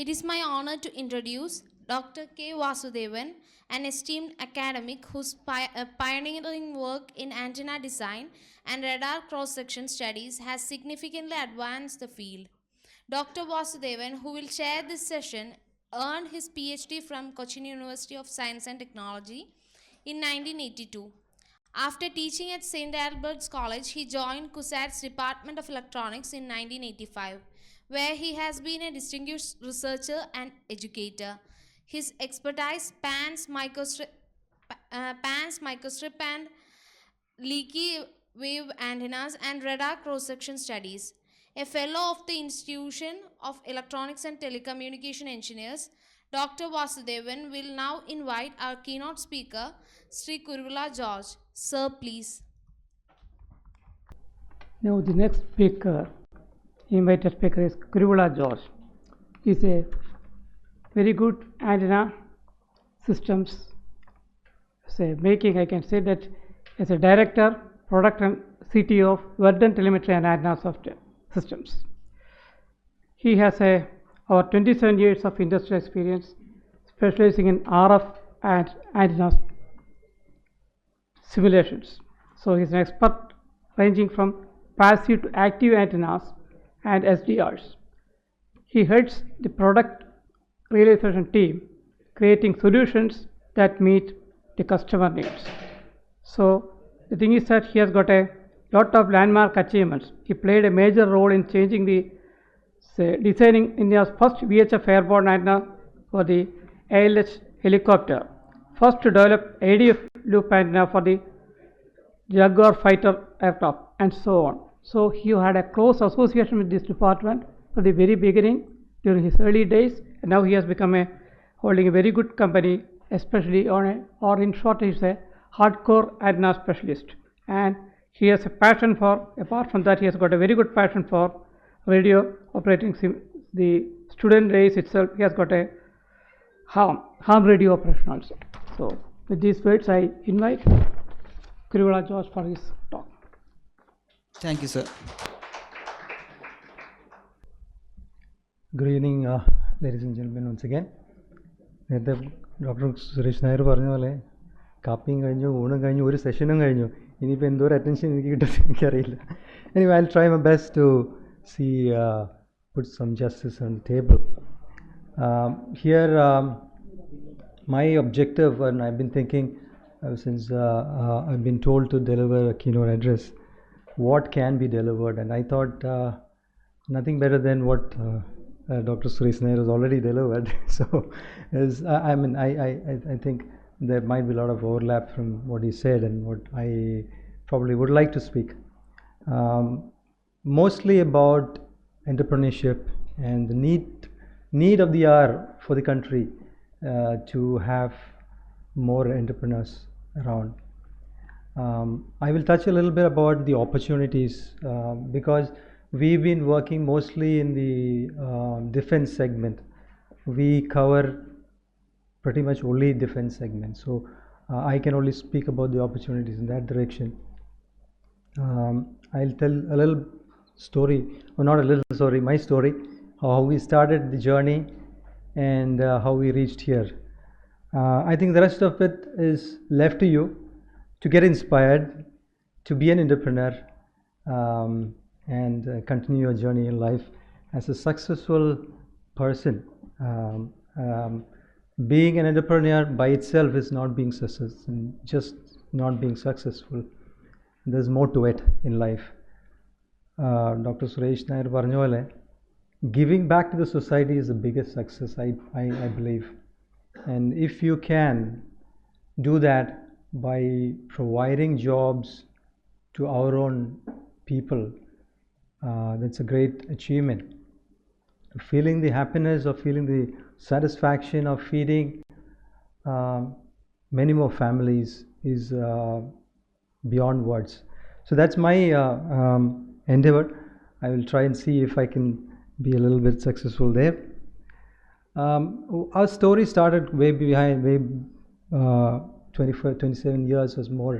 It is my honor to introduce Dr. K. Vasudevan, an esteemed academic whose pioneering work in antenna design and radar cross-section studies has significantly advanced the field. Dr. Vasudevan, who will chair this session, earned his PhD from Cochin University of Science and Technology in 1982. After teaching at St. Albert's College, he joined CUSAT's Department of Electronics in 1985, where he has been a distinguished researcher and educator. His expertise spans microstrip and leaky wave antennas and radar cross-section studies. A fellow of the Institution of Electronics and Telecommunication Engineers, Dr. Vasudevan will now invite our keynote speaker, Sri Kuruvila George. Sir, please. Now the next speaker, invited speaker, is Kuruvila George. He is a very good antenna systems. I can say that as a director, product and CTO of Verdent Telemetry and Antennas Systems. He has over 27 years of industrial experience, specializing in RF and antenna simulations. So he is an expert ranging from passive to active antennas and SDRs. He heads the product realization team, creating solutions that meet the customer needs. So the thing is that he has got a lot of landmark achievements. He played a major role in changing designing India's first VHF airborne antenna for the ALH helicopter, first to develop ADF loop antenna for the Jaguar fighter aircraft, and so on. So he had a close association with this department from the very beginning during his early days, and now he has become holding a very good company, especially or in short, he is a hardcore antenna specialist. And he has a passion for, apart from that, he has got a very good passion for radio operating the student days itself. He has got a ham radio operation also. So with these words, I invite Kuruvila George for his talk. Thank you, sir. Good evening, ladies and gentlemen, once again. Dr. Suresh Nair പറഞ്ഞ പോലെ കാപ്പിയും കഴിഞ്ഞു, ഊണും കഴിഞ്ഞു, ഒരു സെഷനും കഴിഞ്ഞു. ഇനിയിപ്പോൾ എന്തോരം അറ്റൻഷൻ എനിക്ക് കിട്ടുമെന്ന് എനിക്കറിയില്ല. Anyway, I'll try my best to put some justice on the table. Here, my objective, and I've been thinking since I've been told to deliver a keynote address, what can be delivered, and I thought nothing better than what Dr. Suresh Nair has already delivered. So, I think there might be a lot of overlap from what he said and what I probably would like to speak. Mostly about entrepreneurship and the need of the hour for the country to have more entrepreneurs around. I will touch a little bit about the opportunities because we've been working mostly in the defense segment. We cover pretty much only defense segment, so I can only speak about the opportunities in that direction. I'll tell a little story, or not a little story, my story, how we started the journey and how we reached here. I think the rest of it is left to you to get inspired, to be an entrepreneur, and continue your journey in life as a successful person. Being an entrepreneur by itself is not being just not being successful. There's more to it in life. Dr. Suresh Nair പറഞ്ഞ പോലെ giving back to the society is the biggest success, I believe. And if you can do that by providing jobs to our own people, that's a great achievement. Feeling the happiness or feeling the satisfaction of feeding many more families is beyond words. So that's my endeavor. I will try and see if I can be a little bit successful there. Our story started way 27 years or more,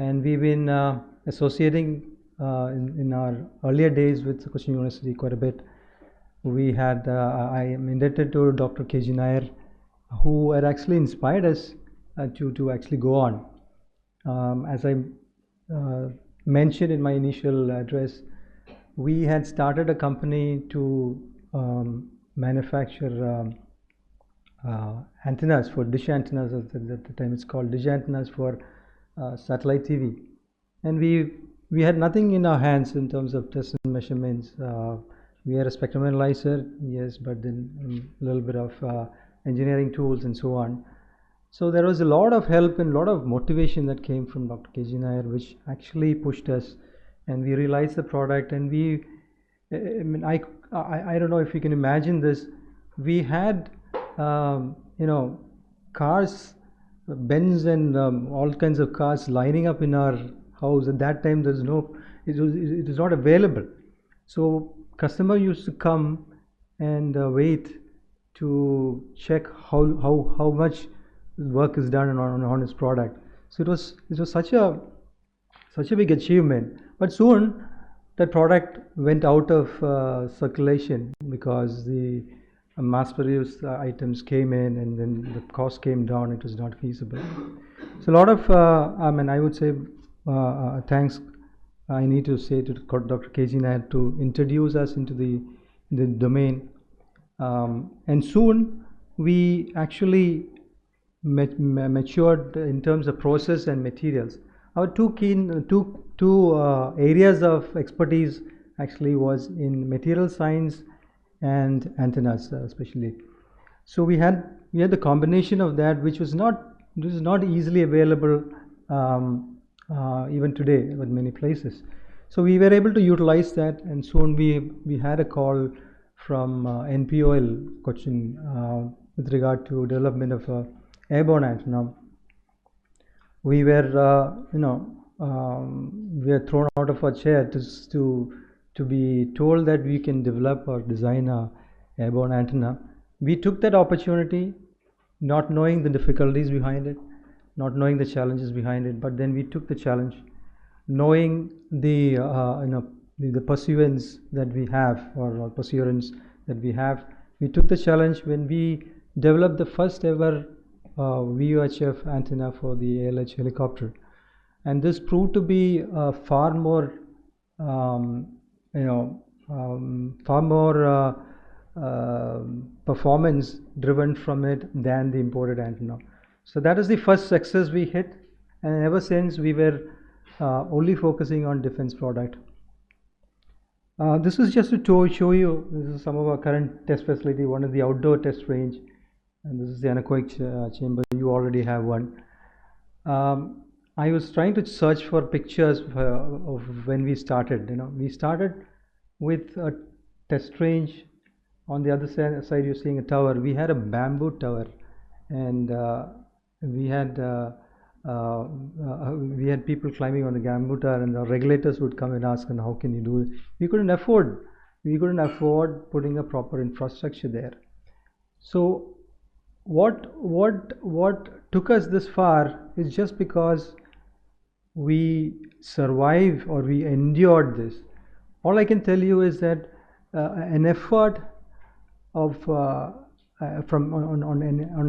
and we've been associating in our earlier days with Cochin University quite a bit. We had, I am indebted to Dr. K.G. Nair, who had actually inspired us to actually go on. As I mentioned in my initial address, we had started a company to manufacture antennas for dish antennas. At the time it's called dish antennas for satellite TV, and we had nothing in our hands in terms of test and measurements. We had a spectrum analyzer, yes, but then a little bit of engineering tools and so on. So there was a lot of help and a lot of motivation that came from Dr. K.G. Nair, which actually pushed us, and we realized the product. And I mean, I don't know if you can imagine this. We had, cars, Benz and all kinds of cars lining up in our house. At that time, it was not available. So customer used to come and wait to check how much work is done on his product. So it was such a big achievement. But soon that product went out of circulation because the mass-produced items came in, and then the cost came down. It was not feasible. So a lot of, I would say, thanks I need to say to Dr. K.G. Nair to introduce us into the domain. And soon we actually matured in terms of process and materials. Our two areas of expertise actually was in material science and antennas, especially. So we had the combination of that, which is not easily available even today with many places. So we were able to utilize that, and soon we had a call from NPOL Cochin with regard to development of a airborne antenna. We were we were thrown out of our chair to be told that we can develop or design a airborne antenna. We took that opportunity, not knowing the difficulties behind it, not knowing the challenges behind it, but then we took the challenge, knowing the pursuance that we have, or perseverance that we have. We took the challenge when we developed the first ever VUHF antenna for the ALH helicopter, and this proved to be far more performance driven from it than the imported antenna. So that is the first success we hit, and ever since we were only focusing on defense product. This is just to show you, this is some of our current test facility. One is the outdoor test range, and this is the anechoic chamber. You already have one. I was trying to search for pictures of when we started. We started with a test range. On the other side, you're seeing a tower. We had a bamboo tower, and we had people climbing on the bamboo tower, and the regulators would come and ask, "And how can you do it?" We couldn't afford putting a proper infrastructure there. So what took us this far is just because we survived, or we endured this. All I can tell you is that an effort of on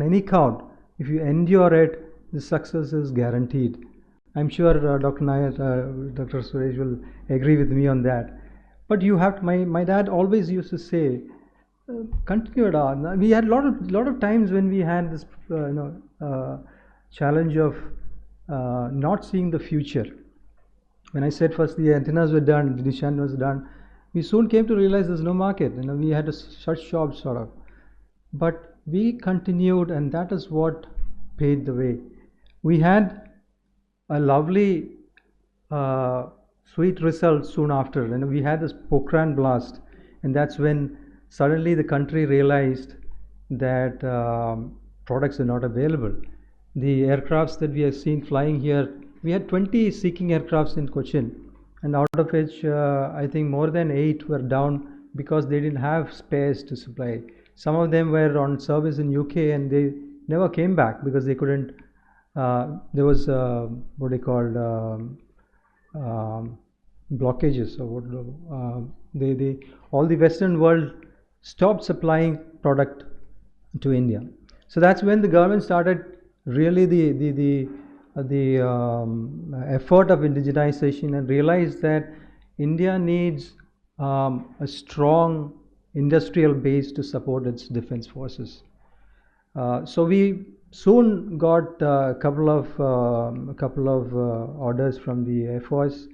any count, if you endure it, the success is guaranteed. I'm sure Dr. Nair, Dr. Suresh will agree with me on that. But you have to, my dad always used to say, continue it on. We had a lot of times when we had this challenge of not seeing the future. When I said first the antennas were done, the dish antenna was done, we soon came to realize there's no market. We had to shut shop sort of. But we continued, and that is what paved the way. We had a lovely sweet result soon after. We had this Pokhran blast, and that's when suddenly the country realized that products are not available. The aircrafts that we have seen flying here, we had 20 seeking aircrafts in Cochin, and out of which I think more than 8 were down because they didn't have spares to supply. Some of them were on service in UK, and they never came back because they couldn't. There was what they called blockages, or what all the Western world stopped supplying product to India. So that's when the government started really the effort of indigenization and realized that India needs a strong industrial base to support its defense forces. So we soon got a couple of orders from the Air Force,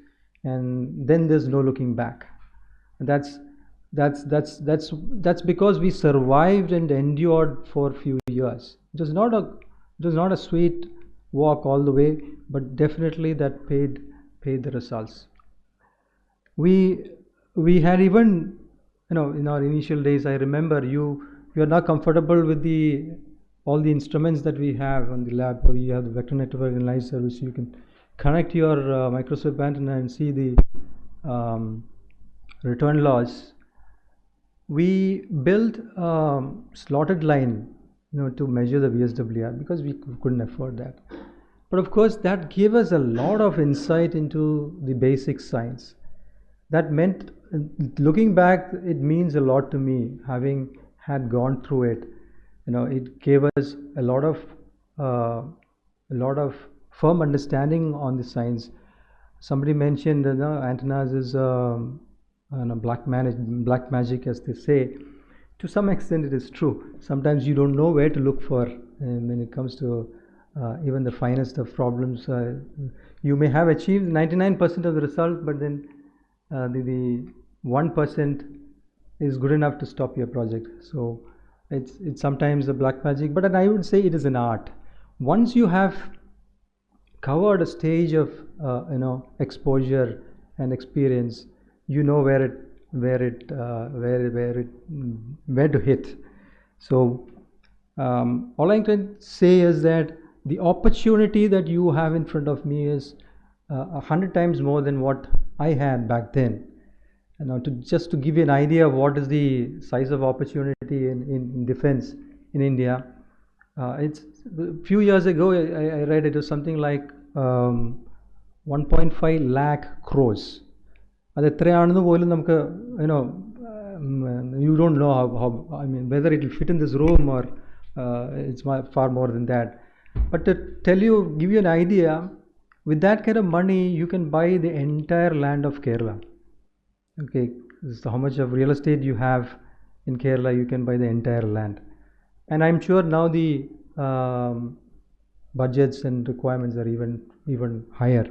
and then there's no looking back. That's because we survived and endured for a few years. It was not a sweet walk all the way, but definitely that paid the results. We had even, in our initial days, I remember you are not comfortable with all the instruments that we have on the lab. You have the vector network analyzer, which you can connect your microscope antenna and see the return loss. We built slotted line, to measure the VSWR because we couldn't afford that. But of course, that gave us a lot of insight into the basic science. That meant, looking back, it means a lot to me, having had gone through it. It gave us a lot of firm understanding on the science. Somebody mentioned antennas is black magic, as they say. To some extent, it is true. Sometimes you don't know where to look for when it comes to even the finest of problems. You may have achieved 99% of the result, but then the 1% is good enough to stop your project. So it's sometimes a black magic, but I would say it is an art. Once you have covered a stage of exposure and experience, you know where to hit. So all I can say is that the opportunity that you have in front of me is 100 times more than what I had back then. Just to give you an idea of what is the size of opportunity in defense in India, it's a few years ago I read it was something like 1.5 lakh crores. അത് എത്രയാണെന്ന് പോലും നമുക്ക് you don't know how whether it will fit in this room or it's far more than that. But to give you an idea, with that kind of money you can buy the entire land of Kerala. Okay, so how much of real estate you have in Kerala, you can buy the entire land. And I'm sure now the budgets and requirements are even higher.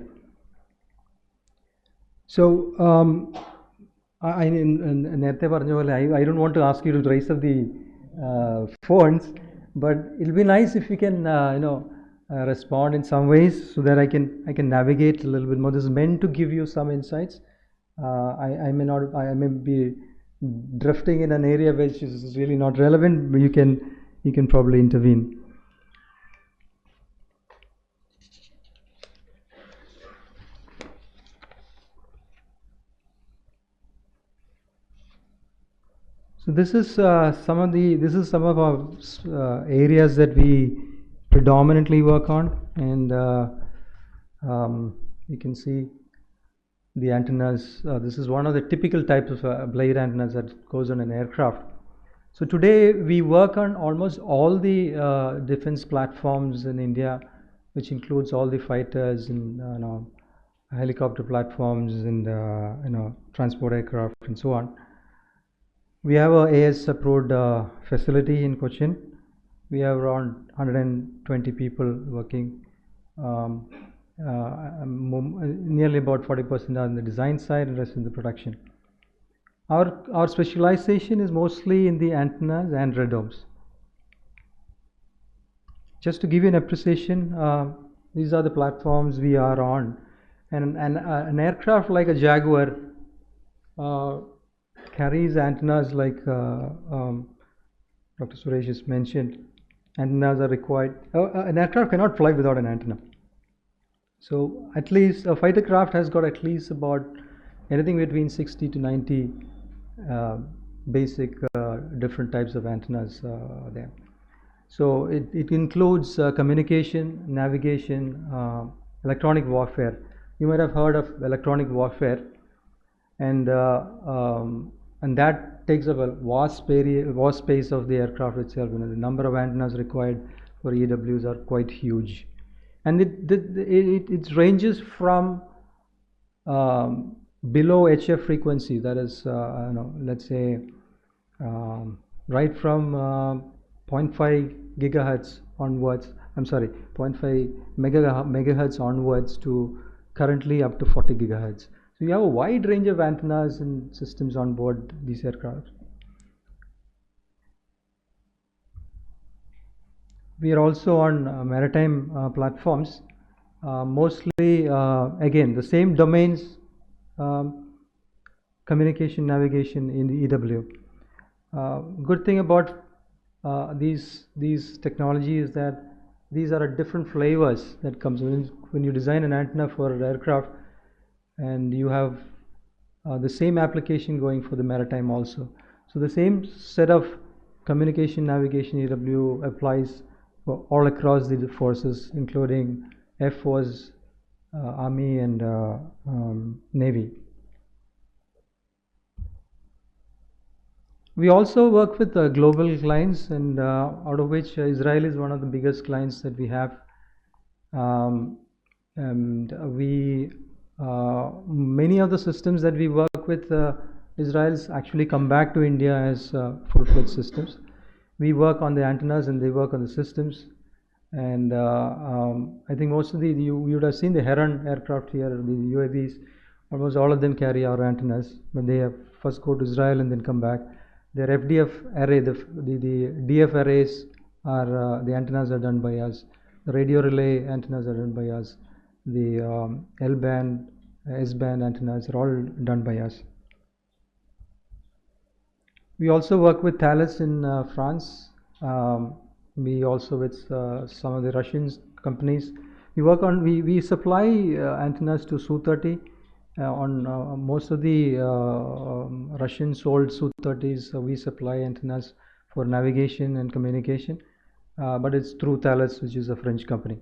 So I don't want to ask you to raise up the phones, but it'll be nice if you can respond in some ways so that I can navigate a little bit more. This is meant to give you some insights. I may be drifting in an area which is really not relevant, but you can probably intervene. So this is some of our areas that we predominantly work on, and you can see the antennas. This is one of the typical types of blade antennas that goes on an aircraft. So today we work on almost all the defense platforms in India, which includes all the fighters and helicopter platforms and transport aircraft and so on. We have a AS approved facility in Cochin. We have around 120 people working. Nearly about 40% are on the design side and rest in the production. Our specialization is mostly in the antennas and radomes. Just to give you an appreciation, these are the platforms we are on, and an aircraft like a Jaguar carries antennas like Dr. Suresh has mentioned. Antennas are required. An aircraft cannot fly without an antenna. So at least a fighter craft has got at least about anything between 60 to 90 basic different types of antennas there. So it includes communication, navigation, electronic warfare. You might have heard of electronic warfare, and and that takes up a vast space of the aircraft itself. The number of antennas required for EWs are quite huge, and it ranges from below HF frequency, that is, let's say, right from 0.5 gigahertz onwards. I'm sorry, 0.5 megahertz onwards to currently up to 40 gigahertz. So you have a wide range of antennas and systems on board these aircraft. We are also on maritime platforms, mostly again the same domains, communication, navigation in the EW. Good thing about these technologies is that these are different flavors that comes when you design an antenna for an aircraft, and you have the same application going for the maritime also. So the same set of communication, navigation, EW applies for all across the forces, including Air Force, Army, and Navy. We also work with global clients, and out of which Israel is one of the biggest clients that we have. And we many of the systems that we work with Israel's actually come back to India as full-fledged systems. We work on the antennas and they work on the systems. And I think most of you would have seen the Heron aircraft here, the UAVs. Almost all of them carry our antennas, but they have first go to Israel and then come back. Their FDF array, the DF arrays are the antennas are done by us. The radio relay antennas are done by us. The L-band, S-band antennas are all done by us. We also work with Thales in France. We also with some of the Russian companies. We supply antennas to Su-30 on most of the Russian sold Su-30s. We supply antennas for navigation and communication, but it's through Thales, which is a French company.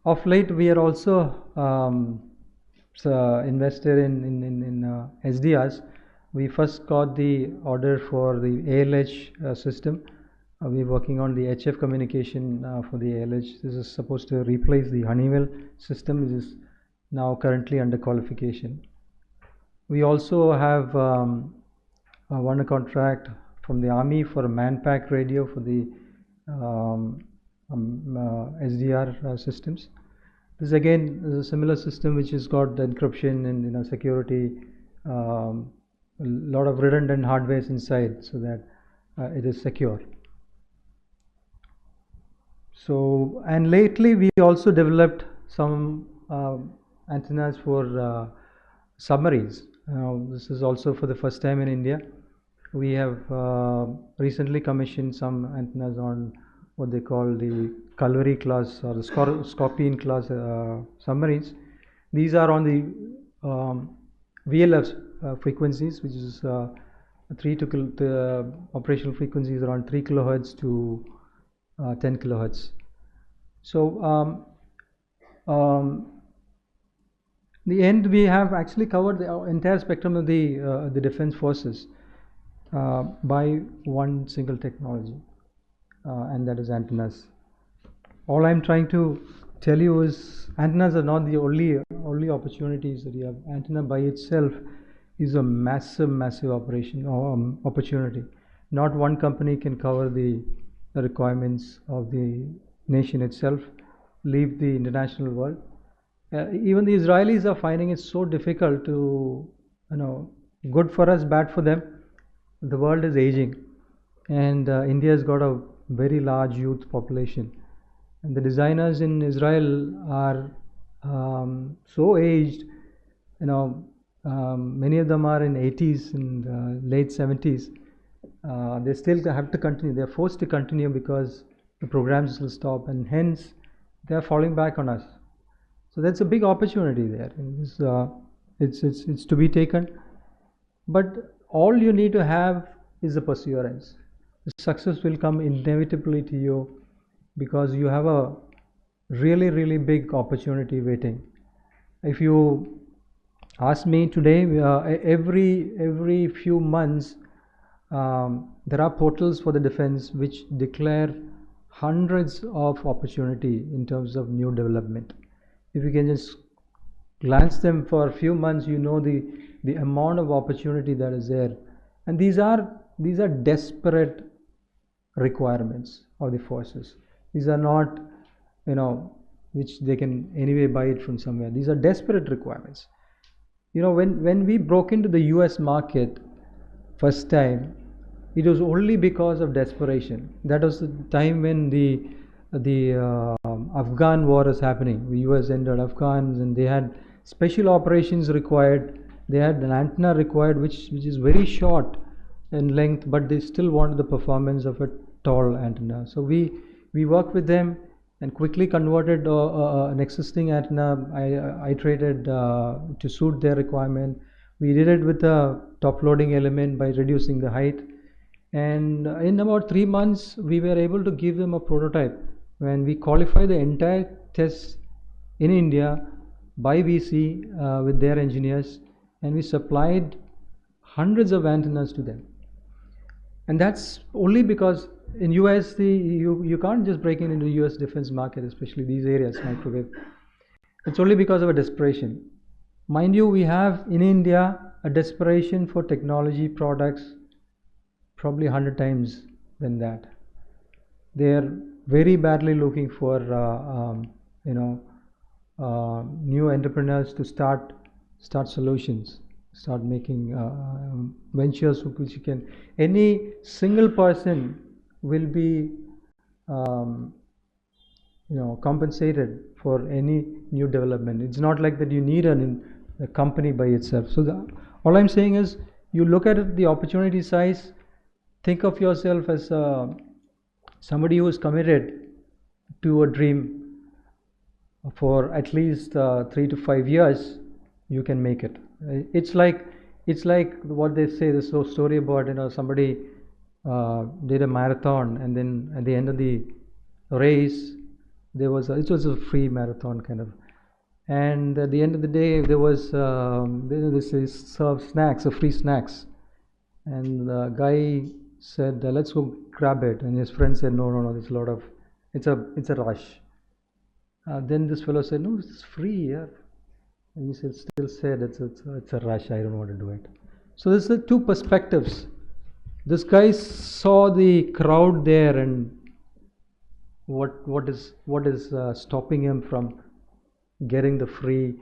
Of late, we are also invested in SDRs. We first got the order for the ALH system. We're working on the HF communication for the ALH. This is supposed to replace the Honeywell system, which is now currently under qualification. We also have won a contract from the Army for a man-pack radio for the SDR systems. This again is a similar system which has got the encryption and security, a lot of redundant hardware inside, so that it is secure. So, and lately we also developed some antennas for submarines. This is also for the first time in India. We have recently commissioned some antennas on what they call the Calvary class or the Scorpion class submarines. These are on the VLF frequencies, which is operational frequencies around 3 kilohertz to 10 kilohertz. So the end, we have actually covered the entire spectrum of the defense forces by one single technology, and that is antennas. All I'm trying to tell you is antennas are not the only opportunities that you have. Antenna by itself is a massive opportunity. Not one company can cover the requirements of the nation itself, leave the international world. Even the Israelis are finding it so difficult to, good for us, bad for them. The world is aging, and India has got a very large youth population, and the designers in Israel are so aged. Many of them are in 80s and late 70s. They still have to continue. They are forced to continue because the programs will stop, and hence they are falling back on us. So that's a big opportunity there. It's to be taken, but all you need to have is the perseverance. The success will come inevitably to you because you have a really big opportunity waiting. If you ask me today, every few months, there are portals for the defense which declare hundreds of opportunity in terms of new development. If you can just glance them for a few months, you know the amount of opportunity that is there, and these are desperate requirements of the forces. These are not, which they can anyway buy it from somewhere. These are desperate requirements. When we broke into the US market first time, it was only because of desperation. That was the time when the Afghan war was happening. The US entered Afghans, and they had special operations required. They had an antenna required, which is very short in length, but they still wanted the performance of a tall antenna. So we worked with them and quickly converted an existing antenna. I iterated to suit their requirement. We did it with a top loading element by reducing the height, and in about 3 months we were able to give them a prototype. When we qualified the entire test in India by VC with their engineers, and we supplied hundreds of antennas to them. And that's only because in US you can't just break into the US defense market, especially these areas, microwave. It's only because of a desperation. Mind you, we have in India a desperation for technology products probably 100 times than that. They're very badly looking for new entrepreneurs to start solutions, start making ventures which you can. Any single person will be compensated for any new development. It's not like that you need a company by itself. So all I'm saying is, you look at it, the opportunity size. Think of yourself as somebody who is committed to a dream for at least 3 to 5 years. You can make it. It's like what they say, the story about somebody did a marathon, and then at the end of the race it was a free marathon kind of, and at the end of the day there was they serve snacks, free snacks, and the guy said, let's go grab it, and his friend said, no, there's a lot of, it's a rush. Then this fellow said, no, it's free, yeah. And he still said it's a rush, I don't want to do it. So there's the two perspectives. This guy saw the crowd there, and what is stopping him from getting the free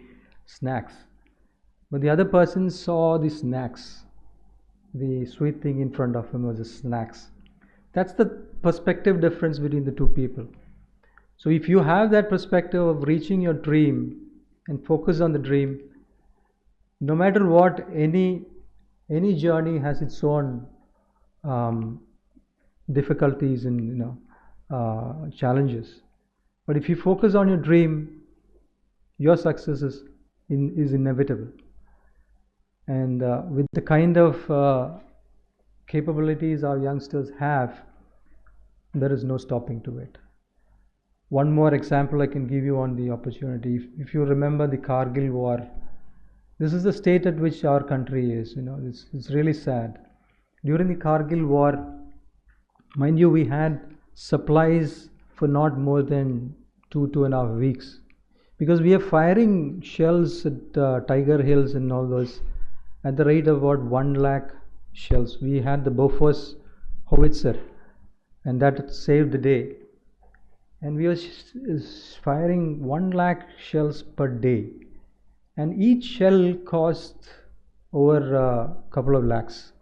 snacks. But the other person saw the snacks. The sweet thing in front of him was the snacks. That's the perspective difference between the two people. So if you have that perspective of reaching your dream and focus on the dream, no matter what, any journey has its own difficulties and challenges. But if you focus on your dream, your success is inevitable. And with the kind of capabilities our youngsters have, there is no stopping to it. One more example I can give you on the opportunity. If you remember the Kargil war, this is the state at which our country is. It's really sad. During the Kargil war, mind you, we had supplies for not more than 2.5 weeks, because we are firing shells at Tiger Hills and all those at the rate of about 1 lakh shells. We had the Bofors howitzer, and that saved the day. And we were firing 1 lakh shells per day, and each shell cost over a couple of lakhs.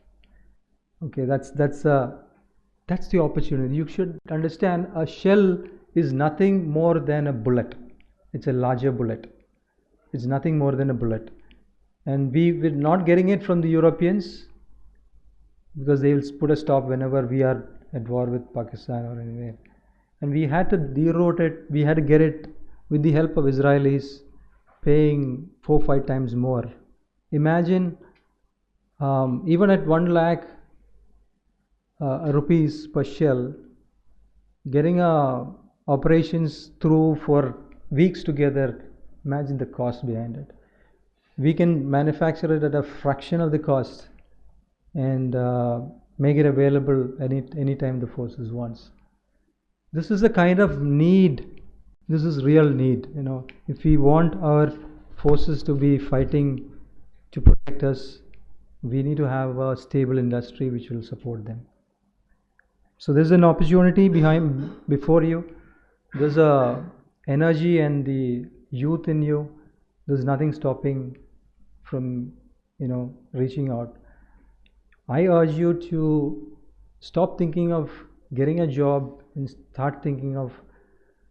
Okay, that's the opportunity. You should understand, a shell is nothing more than a bullet. It's a larger bullet. It's nothing more than a bullet. And we're not getting it from the Europeans, because they will put a stop whenever we are at war with Pakistan or anywhere. And we had to deroute it. We had to get it with the help of Israelis, paying 4-5 times more. Imagine, even at 1 lakh rupees per shell, getting operations through for weeks together. Imagine the cost behind it. we can manufacture it at a fraction of the cost and make it available anytime the forces wants. This is the kind of need, this is real need, you know. If we want our forces to be fighting to protect us, we need to have a stable industry which will support them. So there's an opportunity before you. There's a energy and the youth in you. There's nothing stopping from, you know, reaching out. I urge you to stop thinking of getting a job and start thinking of,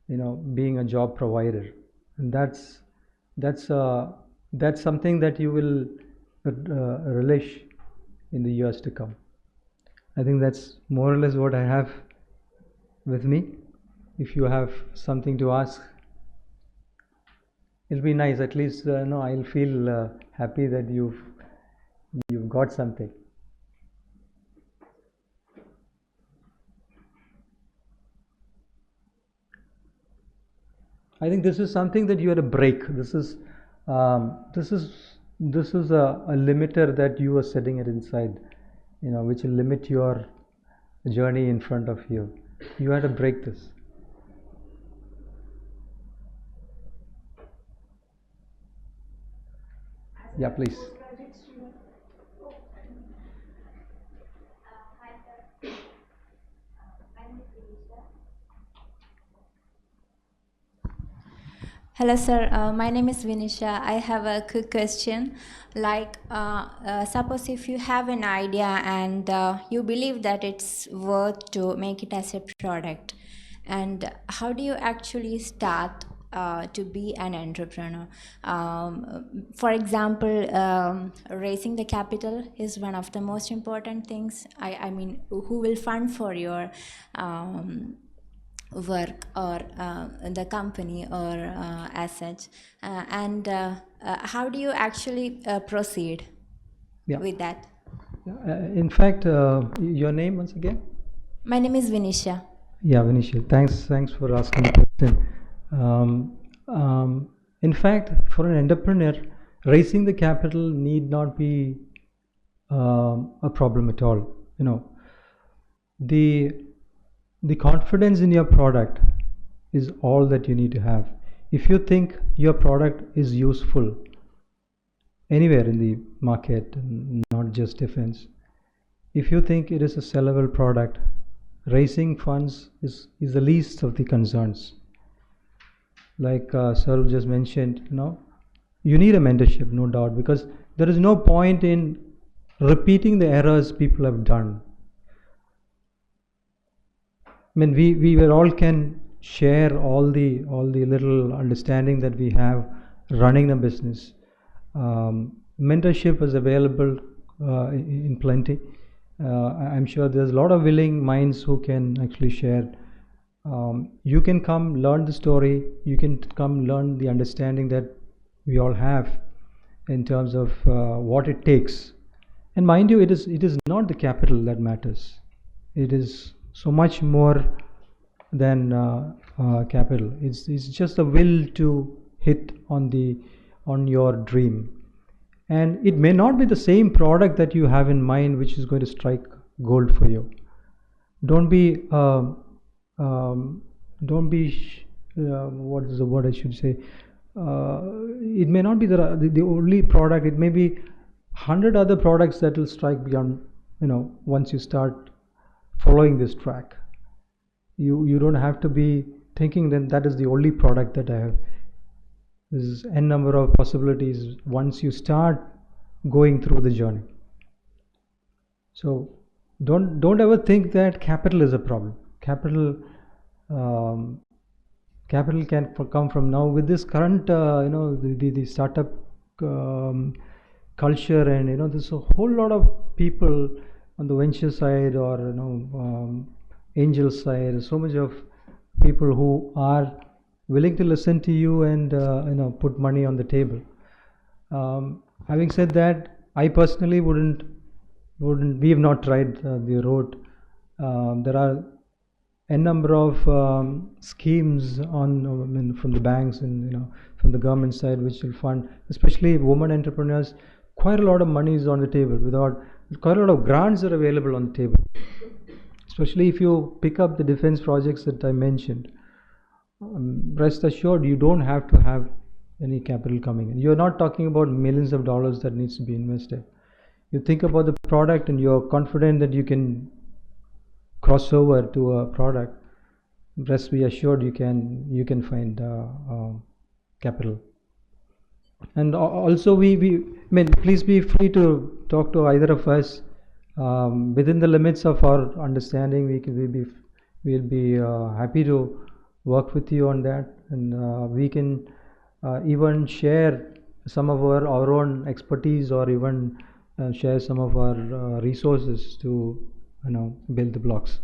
you know, being a job provider. And that's something that you will relish in the years to come. I think that's more or less what I have with me. If you have something to ask, it'll be nice. At least no, I'll feel happy that you've got something. I think this is something that you had to break. This is a limiter that you are setting it inside, you know, which will limit your journey in front of you. You had to break this. Yeah, please. Hello, sir. My name is Vinisha. I have a quick question. Like, suppose if you have an idea and you believe that it's worth to make it as a product, and how do you actually start to be an entrepreneur? For example, raising the capital is one of the most important things. I mean, who will fund for your work or the company or as such, and how do you actually proceed with that? In fact, your name once again? My name is Vinisha. Yeah, Vinisha. Thanks for asking the question. In fact, for an entrepreneur, raising the capital need not be a problem at all. You know, the confidence in your product is all that you need to have. If you think your product is useful anywhere in the market, not just defense, if you think it is a sellable product, raising funds is the least of the concerns. Like Sir just mentioned, you know, you need a mentorship, no doubt, because there is no point in repeating the errors people have done. I mean, we all can share all the little understanding that we have running a business. Mentorship is available in plenty. I'm sure there's a lot of willing minds who can actually share. You can come learn the story. You can come learn the understanding that we all have in terms of what it takes. And mind you, it is not the capital that matters. It is so much more than capital. It's just the will to hit on your dream. And it may not be the same product that you have in mind which is going to strike gold for you. Don't be what is the word I should say? It may not be the only product. It may be 100 other products that will strike beyond, you know, once you start following this track. You don't have to be thinking that is the only product that I have. There's n number of possibilities once you start going through the journey. So don't ever think that capital is a problem. Capital can come from now with this current you know, the startup culture, and you know, there's a whole lot of people on the venture side or, you know, angel side. So much of people who are willing to listen to you and you know, put money on the table. Having said that, I personally wouldn't. We have not tried the road. There are a number of schemes on from the banks and from the government side which will fund especially women entrepreneurs. Quite a lot of money is on the table, without quite a lot of grants are available on the table, especially if you pick up the defense projects that I mentioned. Rest assured, you don't have to have any capital coming in. You're not talking about millions of dollars that needs to be invested. You think about the product and you're confident that you can cross over to a product. Rest be assured, you can find capital. And also please be free to talk to either of us. Within the limits of our understanding, we'll be happy to work with you on that, and we can even share some of our own expertise, or even share some of our resources to build the blocks.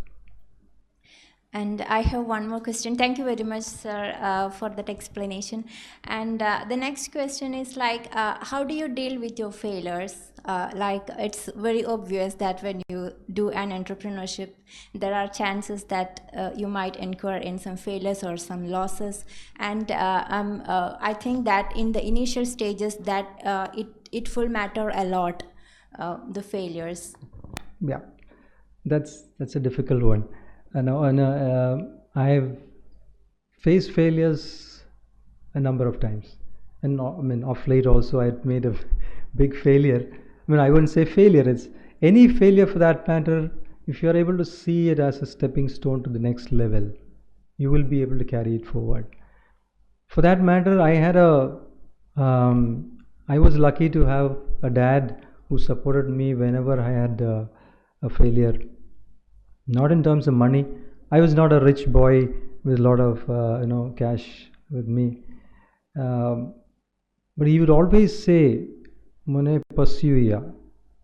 And I have one more question. Thank you very much, sir, for that explanation. And the next question is how do you deal with your failures? It's very obvious that when you do an entrepreneurship, there are chances that you might incur in some failures or some losses. And I think that in the initial stages that it will matter a lot, the failures. Yeah, that's a difficult one. I have faced failures a number of times, and of late also I had made a big failure. I wouldn't say failure, it's any failure for that matter. If you are able to see it as a stepping stone to the next level, you will be able to carry it forward. For that matter, I was lucky to have a dad who supported me whenever I had a failure. Not in terms of money. I was not a rich boy with a lot of cash with me, but he would always say, "Mone pasuya,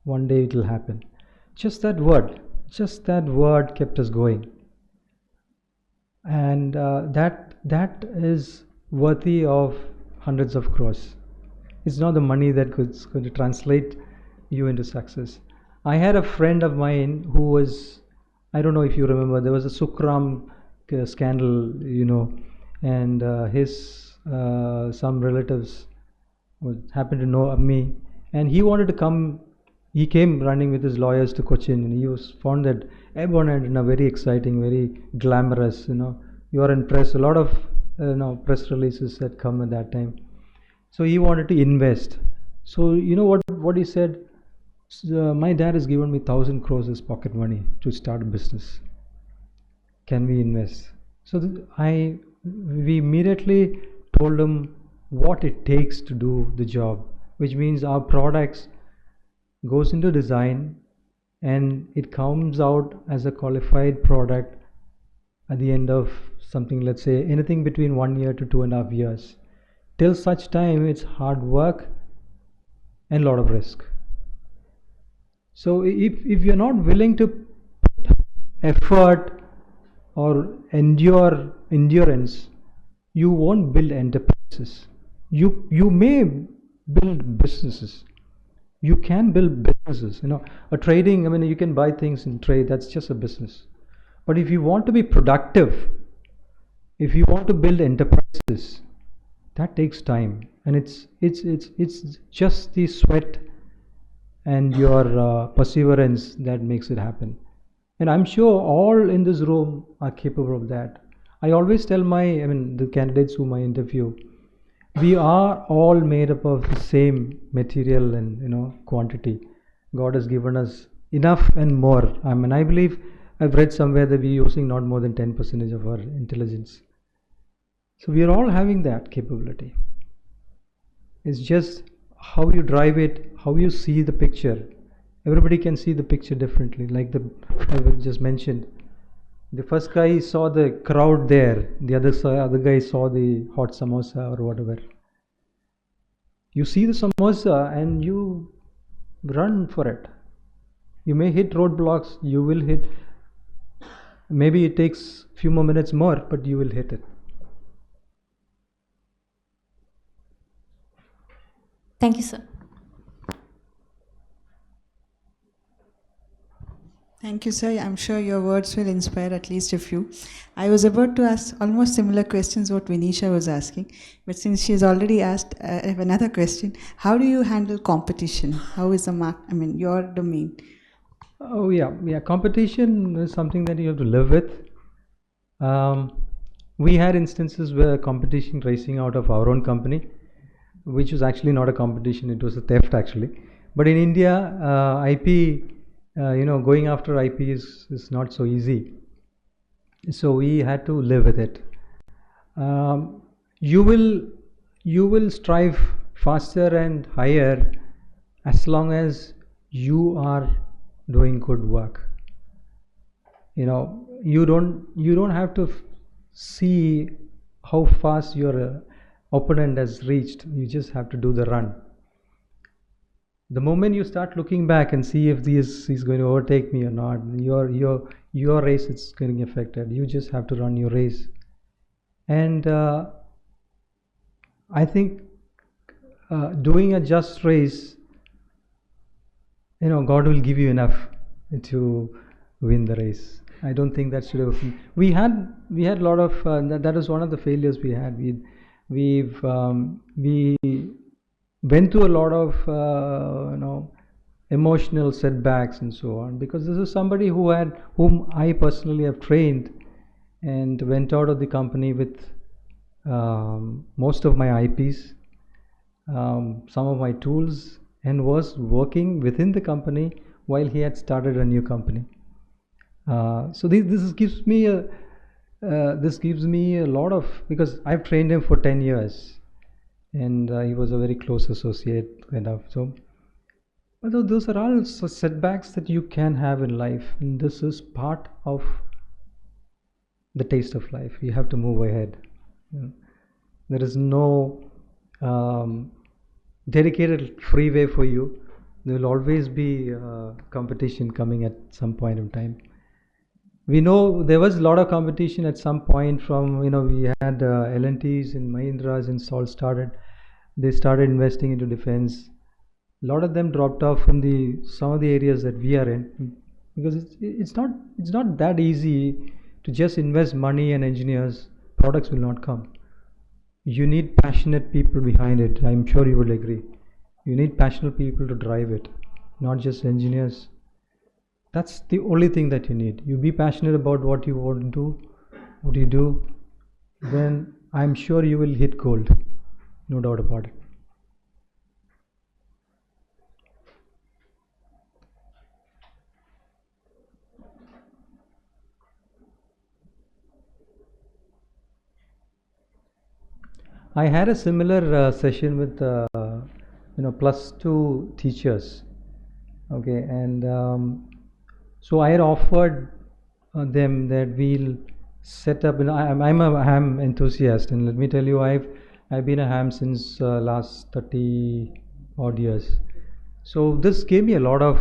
one day it will happen." Just that word kept us going, and that is worthy of hundreds of crores. It's not the money that's going to translate you into success. I had a friend of mine who was, I don't know if you remember, there was a Sukram scandal, and his some relatives happened to know me, and he wanted to come. He came running with his lawyers to Cochin, and he was found that everyone had very exciting, very glamorous. You are in press. A lot of press releases had come at that time. So he wanted to invest. So what he said. My dad has given me 1,000 crores as pocket money to start a business. Can we invest? So we immediately told him what it takes to do the job, which means our products goes into design and it comes out as a qualified product at the end of something, let's say anything between 1 year to 2.5 years. Till such time, it's hard work and a lot of risk. So if you're not willing to put effort or endurance, you won't build enterprises. You may build businesses. You can build businesses. A trading, you can buy things in trade, that's just a business. But if you want to be productive, if you want to build enterprises, that takes time, and it's just the sweat and your perseverance that makes it happen. And I'm sure all in this room are capable of that. I always tell the candidates whom I interview, we are all made up of the same material and quantity. God has given us enough and more. I believe I've read somewhere that we're using not more than 10% of our intelligence. So we are all having that capability. It's just how you drive it, how you see the picture. Everybody can see the picture differently. Like I just mentioned, the first guy saw the crowd there, the other guy saw the hot samosa or whatever. You see the samosa and you run for it. You may hit roadblocks, you will hit. Maybe it takes a few more minutes more, but you will hit it. Thank you, sir. Thank you, sir. I'm sure your words will inspire at least a few. I was about to ask almost similar questions what Vinisha was asking, but since she's already asked, I have another question. How do you handle competition? How is your domain? Oh yeah. Competition is something that you have to live with. We had instances where competition racing out of our own company, which was actually not a competition; it was a theft actually. But in India, IP, going after IP is not so easy. So we had to live with it. Um, you will strive faster and higher as long as you are doing good work. You don't have to see how fast your opponent has reached. You just have to do the run. The moment you start looking back and see if he's going to overtake me or not, your race is getting affected. You just have to run your race. And I think doing a just race, God will give you enough to win the race. I don't think that should have. We had a lot of that was one of the failures we had. We went through a lot of emotional setbacks and so on, because this is somebody whom I personally have trained and went out of the company with most of my IPs, some of my tools, and was working within the company while he had started a new company. So this gives me a lot of, because I've trained him for 10 years and he was a very close associate kind of. So although those are all setbacks that you can have in life, and this is part of the taste of life. You have to move ahead. There is no dedicated freeway for you. There will always be competition coming at some point in time. We know there was a lot of competition at some point from, we had L&Ts and Mahindras and Salt started. They started investing into defense. A lot of them dropped off from some of the areas that we are in, because it's not that easy to just invest money and engineers. Products will not come. You need passionate people behind it. I'm sure you will agree. You need passionate people to drive it, not just engineers. That's the only thing that you need. You be passionate about what you want to do, what you do, then I'm sure you will hit gold. No doubt about it. I had a similar session with +2 teachers. Okay, and so I had offered them that we'll set up. I'm a ham enthusiast, and let me tell you, I've been a ham since last 30 odd years. So this gave me a lot of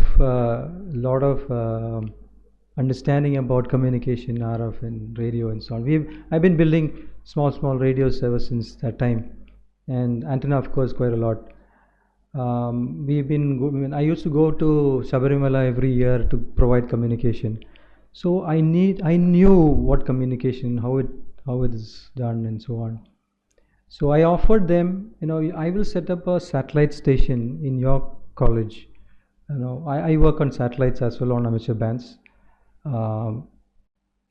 understanding about communication, RF and radio and so on. I've been building small radios ever since that time, and antenna of course quite a lot. I used to go to Sabarimala every year to provide communication. So I knew what communication, how it is done and so on. So I offered them, I will set up a satellite station in your college. I work on satellites as well, on amateur bands.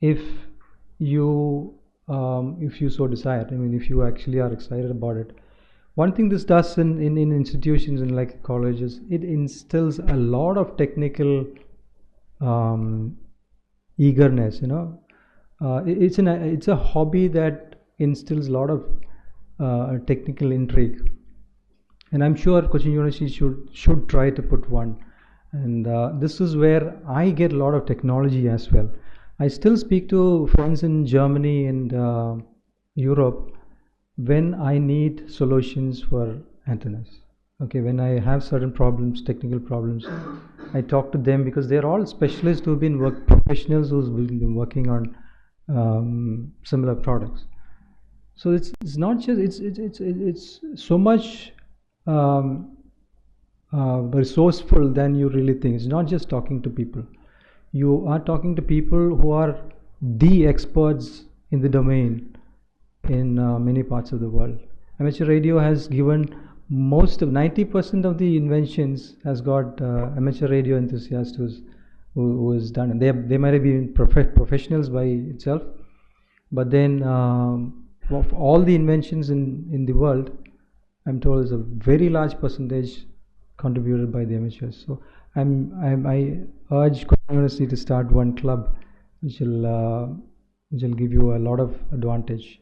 If you so desire, if you actually are excited about it. One thing this does in institutions and like colleges, it instills a lot of technical eagerness. It's a hobby that instills a lot of technical intrigue, and I'm sure Cochin University should try to put one. And this is where I get a lot of technology as well. I still speak to friends in Germany and Europe when I need solutions for antennas. Okay, when I have certain problems, technical problems, I talk to them, because they're all specialists who've been professionals who's been working on similar products. So it's not just it's so much resourceful than you really think. It's not just talking to people. you are talking to people who are the experts in the domain in many parts of the world. Amateur radio has given most of 90% of the inventions has got amateur radio enthusiasts who has done it. They might have been professionals by itself, but then of all the inventions in the world, I'm told is a very large percentage contributed by the amateurs. So I urge Kochi University to start one club which will give you a lot of advantage.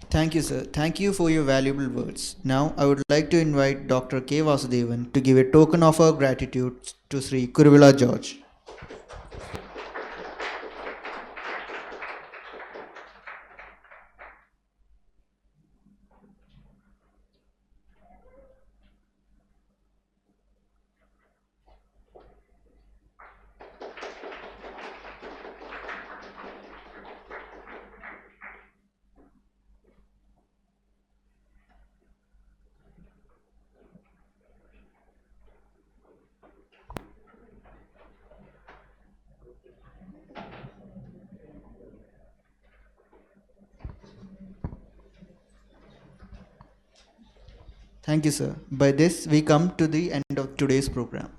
Thank you, sir. Thank you for your valuable words. Now, I would like to invite Dr. K. Vasudevan to give a token of our gratitude to Sri Kuruvila George. Thank you, sir. By this, we come to the end of today's program.